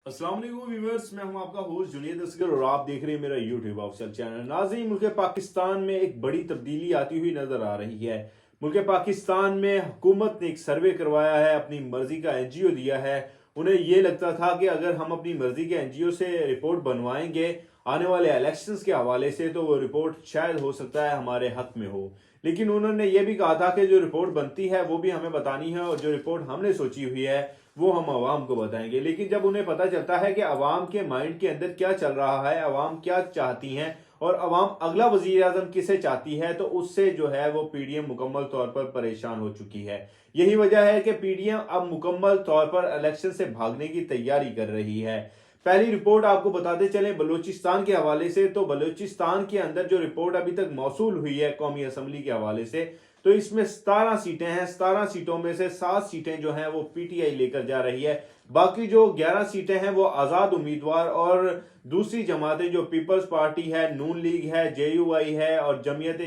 अस्सलाम वालेकुम व्यूअर्स, मैं हूं आपका होस्ट जुनेद असगर और आप देख रहे हैं मेरा यूट्यूब ऑफिशियल चैनल। नाज़रीन, मुल्क पाकिस्तान में एक बड़ी तब्दीली आती हुई नजर आ रही है। मुल्क पाकिस्तान में हुकूमत ने एक सर्वे करवाया है, अपनी मर्जी का एनजीओ दिया है। उन्हें ये लगता था कि अगर हम अपनी मर्जी के एनजीओ से रिपोर्ट बनवाएंगे आने वाले इलेक्शंस के हवाले से, तो वो रिपोर्ट शायद हो सकता है हमारे हक में हो। लेकिन उन्होंने ये भी कहा था कि जो रिपोर्ट बनती है वो भी हमें बतानी है, और जो रिपोर्ट हमने सोची हुई है वो हम आवाम को बताएंगे। लेकिन जब उन्हें पता चलता है कि अवाम के माइंड के अंदर क्या चल रहा है, अवाम क्या चाहती हैं और अवाम अगला वजीर आजम किसे चाहती है, तो उससे जो है वो पीडीएम मुकम्मल तौर पर परेशान हो चुकी है। यही वजह है कि पीडीएम अब मुकम्मल तौर पर इलेक्शन से भागने की तैयारी कर रही है। पहली रिपोर्ट आपको बताते चलें बलूचिस्तान के हवाले से, तो बलूचिस्तान के अंदर जो रिपोर्ट अभी तक मौसूल हुई है कौमी असम्बली के हवाले से, तो इसमें 17 सीटें हैं। 17 सीटों में से 7 सीटें जो हैं वो पीटीआई लेकर जा रही है। बाकी जो 11 सीटें हैं वो आजाद उम्मीदवार और दूसरी जमातें जो पीपल्स पार्टी है, नून लीग है, जेयूआई है और जमीयत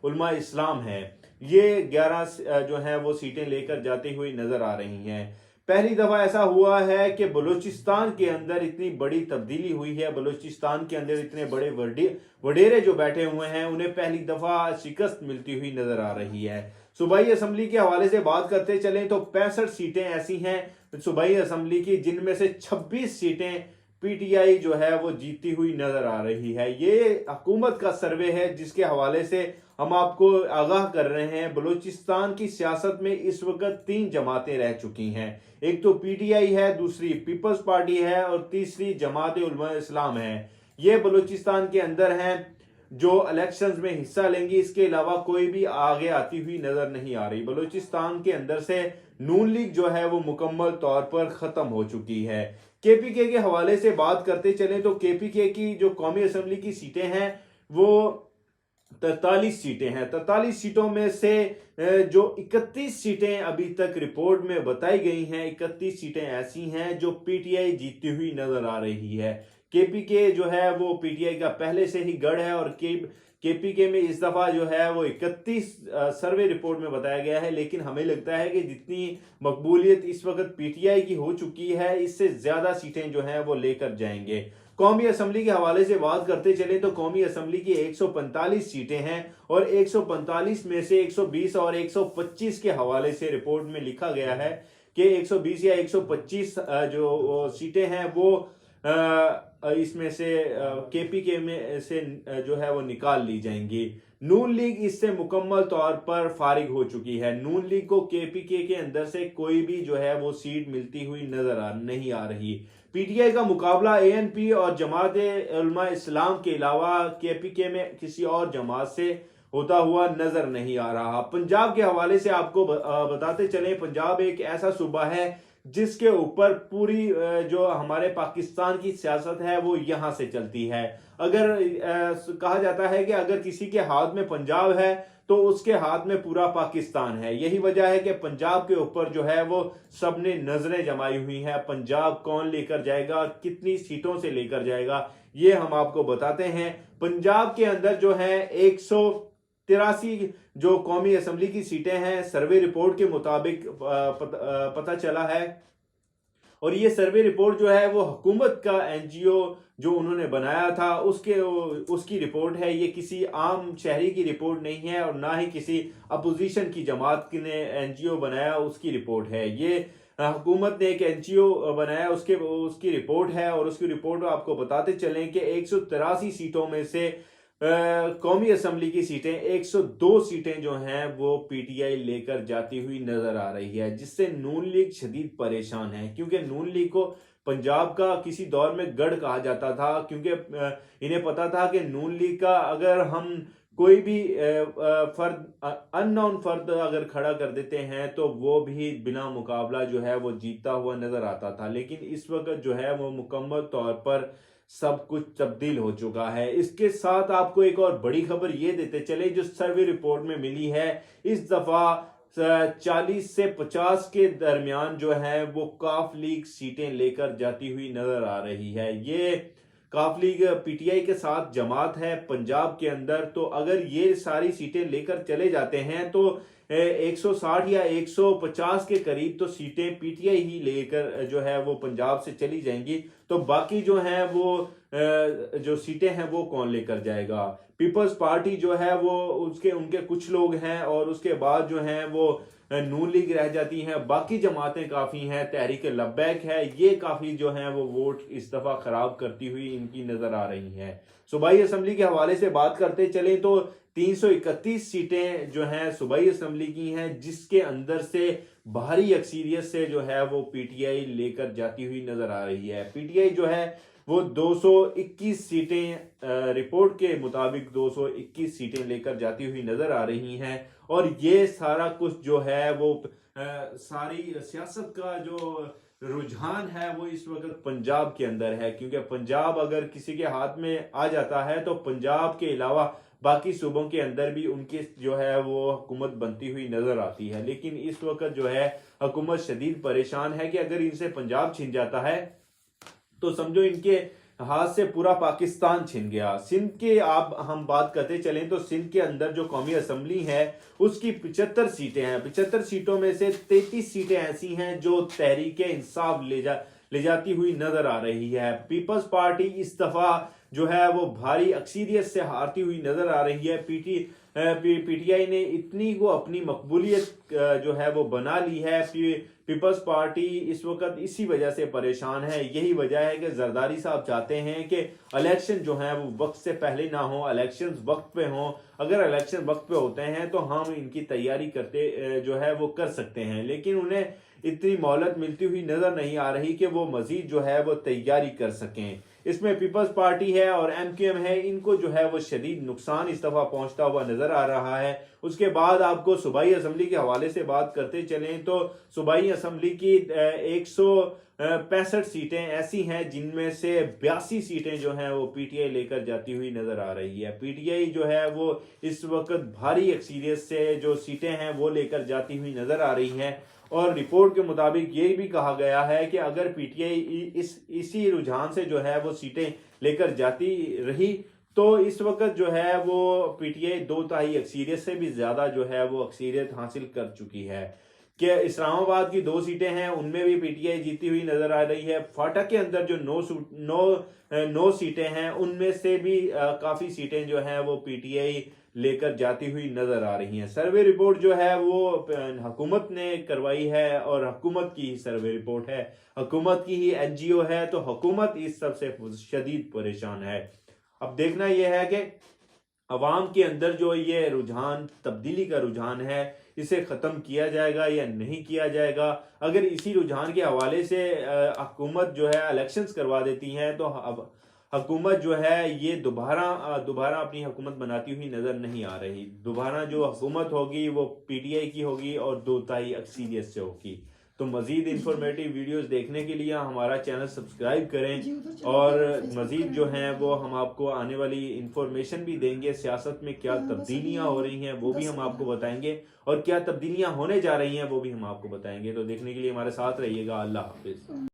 उलमा इस्लाम है, ये 11 जो हैं वो सीटें लेकर जाती हुई नजर आ रही हैं। पहली दफा ऐसा हुआ है कि बलूचिस्तान के अंदर इतनी बड़ी तब्दीली हुई है। बलूचिस्तान के अंदर इतने बड़े वडेरे जो बैठे हुए हैं उन्हें पहली दफा शिकस्त मिलती हुई नजर आ रही है। सूबाई असम्बली के हवाले से बात करते चलें तो 65 सीटें ऐसी हैं सूबाई असम्बली की जिनमें से 26 सीटें पीटीआई जो है वो जीतती हुई नजर आ रही है। ये हुकूमत का सर्वे है जिसके हवाले से हम आपको आगाह कर रहे हैं। बलूचिस्तान की सियासत में इस वक्त 3 जमातें रह चुकी हैं। एक तो पीटीआई है, दूसरी पीपल्स पार्टी है और तीसरी जमात उलमा इस्लाम है। ये बलूचिस्तान के अंदर हैं जो इलेक्शंस में हिस्सा लेंगी। इसके अलावा कोई भी आगे आती हुई नजर नहीं आ रही। बलूचिस्तान के अंदर से नून लीग जो है वो मुकम्मल तौर पर खत्म हो चुकी है। केपीके के हवाले से बात करते चलें तो केपीके की जो कौमी असम्बली की सीटें हैं वो 43 सीटें हैं। 43 सीटों में से जो 31 सीटें अभी तक रिपोर्ट में बताई गई हैं, 31 सीटें ऐसी हैं जो पीटीआई जीतती हुई नजर आ रही है। केपीके जो है वो पीटीआई का पहले से ही गढ़ है और केपीके में इस दफा जो है वो 31 सर्वे रिपोर्ट में बताया गया है। लेकिन हमें लगता है कि जितनी मकबूलियत इस वक्त पीटीआई की हो चुकी है, इससे ज्यादा सीटें जो हैं वो लेकर जाएंगे। कौमी असम्बली के हवाले से बात करते चले तो कौमी असम्बली की 145 सीटें हैं और 145 में से 120 और 125 के हवाले से रिपोर्ट में लिखा गया है कि 120 या 125 जो सीटें हैं वो इसमें से केपीके में से जो है वो निकाल ली जाएंगी। नून लीग इससे मुकम्मल तौर पर फारिग हो चुकी है। नून लीग को केपीके के अंदर से कोई भी जो है वो सीट मिलती हुई नहीं आ रही। पीटीआई का मुकाबला एएनपी और जमात उलमा इस्लाम के अलावा केपीके में किसी और जमात से होता हुआ नजर नहीं आ रहा। पंजाब के हवाले से आपको बताते चले, पंजाब एक ऐसा सूबा है जिसके ऊपर पूरी जो हमारे पाकिस्तान की सियासत है वो यहां से चलती है। अगर कहा जाता है कि अगर किसी के हाथ में पंजाब है तो उसके हाथ में पूरा पाकिस्तान है। यही वजह है कि पंजाब के ऊपर जो है वो सबने नजरें जमाई हुई हैं। पंजाब कौन लेकर जाएगा, कितनी सीटों से लेकर जाएगा, ये हम आपको बताते हैं। पंजाब के अंदर जो है 183 जो कौमी असम्बली की सीटें हैं सर्वे रिपोर्ट के मुताबिक पता चला है। और ये सर्वे रिपोर्ट जो है वो हुकूमत का एनजीओ जो उन्होंने बनाया था उसकी रिपोर्ट है। ये किसी आम शहरी की रिपोर्ट नहीं है और ना ही किसी अपोजिशन की जमात ने एनजीओ बनाया उसकी रिपोर्ट है। ये हुकूमत ने एक एनजीओ बनाया उसकी रिपोर्ट है। और उसकी रिपोर्ट आपको बताते चलें कि 183 सीटों में से कौमी असम्बली की सीटें 102 सीटें जो हैं वो पीटीआई लेकर जाती हुई नजर आ रही है, जिससे नून लीग शदीद परेशान है। क्योंकि नून लीग को पंजाब का किसी दौर में गढ़ कहा जाता था, क्योंकि इन्हें पता था कि नून लीग का अगर हम कोई भी अननोन फर्द अगर खड़ा कर देते हैं तो वो भी बिना मुकाबला जो है वो जीतता हुआ नजर आता था। लेकिन इस वक्त जो है वो मुकम्मल तौर पर सब कुछ तब्दील हो चुका है। इसके साथ आपको एक और बड़ी खबर ये देते चले जो सर्वे रिपोर्ट में मिली है। इस दफा 40 से 50 के दरमियान जो है वो काफ लीग सीटें लेकर जाती हुई नजर आ रही है। ये काफ लीग पीटीआई के साथ जमात है पंजाब के अंदर, तो अगर ये सारी सीटें लेकर चले जाते हैं तो 160 या 150 के करीब तो सीटें पीटीआई ही लेकर जो है वो पंजाब से चली जाएंगी। तो बाकी जो है वो जो सीटें हैं वो कौन लेकर जाएगा? पीपल्स पार्टी जो है वो उनके कुछ लोग हैं, और उसके बाद जो है वो नून लीग रह जाती है। बाकी जमातें काफी हैं, तहरीक लब्बैक है, ये काफी जो है वो वोट इस दफा खराब करती हुई इनकी नजर आ रही है। सूबाई असम्बली के हवाले से बात करते चले तो 331 सीटें जो हैं सूबाई असम्बली की हैं, जिसके अंदर से भारी अक्सरियत से जो है वो पीटीआई लेकर जाती हुई नजर आ रही है। पीटीआई जो है वो 221 सीटें रिपोर्ट के मुताबिक 221 सीटें लेकर जाती हुई नजर आ रही हैं। और ये सारा कुछ जो है वो सारी सियासत का जो रुझान है वो इस वक्त पंजाब के अंदर है, क्योंकि पंजाब अगर किसी के हाथ में आ जाता है तो पंजाब के अलावा बाकी सूबों के अंदर भी उनकी जो है वो हुकूमत बनती हुई नजर आती है। लेकिन इस वक्त जो है हुकूमत शदीद परेशान है कि अगर इनसे पंजाब छिन जाता है तो समझो इनके हाथ से पूरा पाकिस्तान छिन गया। सिंध के आप हम बात करते चलें तो सिंध के अंदर जो कौमी असम्बली है उसकी 75 सीटें हैं। 75 सीटों में से 33 सीटें ऐसी हैं जो तहरीक इंसाफ ले जाती हुई नजर आ रही है। पीपल्स पार्टी इस दफा जो है वो भारी अक्सरियत से हारती हुई नजर आ रही है। पीटीआई ने इतनी को अपनी मकबूलियत जो है वो बना ली है। पीपल्स पार्टी इस वक्त इसी वजह से परेशान है। यही वजह है कि जरदारी साहब चाहते हैं कि इलेक्शन जो है वो वक्त से पहले ना हो, इलेक्शन वक्त पे हो। अगर इलेक्शन वक्त पे होते हैं तो हम इनकी तैयारी करते जो है वो कर सकते हैं, लेकिन उन्हें इतनी मोहलत मिलती हुई नजर नहीं आ रही कि वो मजीद जो है वो तैयारी कर सकें। इसमें पीपल्स पार्टी है और एमक्यूएम है, इनको जो है वो शदीद नुकसान इस दफा पहुंचता हुआ नजर आ रहा है। उसके बाद आपको सूबाई असम्बली के हवाले से बात करते चलें तो सूबाई असम्बली की 165 सीटें ऐसी हैं जिनमें से 82 सीटें जो हैं वो पीटीआई लेकर जाती हुई नजर आ रही है। पीटीआई जो है वो इस वक्त भारी अक्सरियत से जो सीटें हैं वो लेकर जाती हुई नजर आ रही हैं। और रिपोर्ट के मुताबिक ये भी कहा गया है कि अगर पीटीआई इसी रुझान से जो है वो सीटें लेकर जाती रही तो इस वक्त जो है वो पीटीआई 2/3 अक्सरियत से भी ज्यादा जो है वो अक्सरियत हासिल कर चुकी है। कि इस्लामाबाद की 2 सीटें हैं उनमें भी पीटीआई जीती हुई नजर आ रही है। फाटा के अंदर जो 9 सीटें हैं उनमें से भी काफी सीटें जो हैं वो पीटीआई लेकर जाती हुई नजर आ रही हैं। सर्वे रिपोर्ट जो है वो हुकूमत ने करवाई है और हुकूमत की ही सर्वे रिपोर्ट है, हुकूमत की ही एनजीओ है, तो हुकूमत इस सबसे शदीद परेशान है। अब देखना यह है कि अवाम के अंदर जो ये रुझान, तब्दीली का रुझान है, इसे ख़त्म किया जाएगा या नहीं किया जाएगा। अगर इसी रुझान के हवाले से हुकूमत जो है इलेक्शंस करवा देती हैं तो अब हुकूमत जो है ये दोबारा अपनी हुकूमत बनाती हुई नज़र नहीं आ रही। दोबारा जो हुकूमत होगी वो पीटीआई की होगी और 2/3 अक्सरियत से होगी। तो मज़ीद इंफॉर्मेटिव वीडियोस देखने के लिए हमारा चैनल सब्सक्राइब करें और मज़ीद जो हैं वो हम आपको आने वाली इंफॉर्मेशन भी देंगे। सियासत में क्या तब्दीलियां हो रही हैं वो भी हम आपको बताएंगे और क्या तब्दीलियां होने जा रही हैं वो भी हम आपको बताएंगे। तो देखने के लिए हमारे साथ रहिएगा। अल्लाह हाफिज़।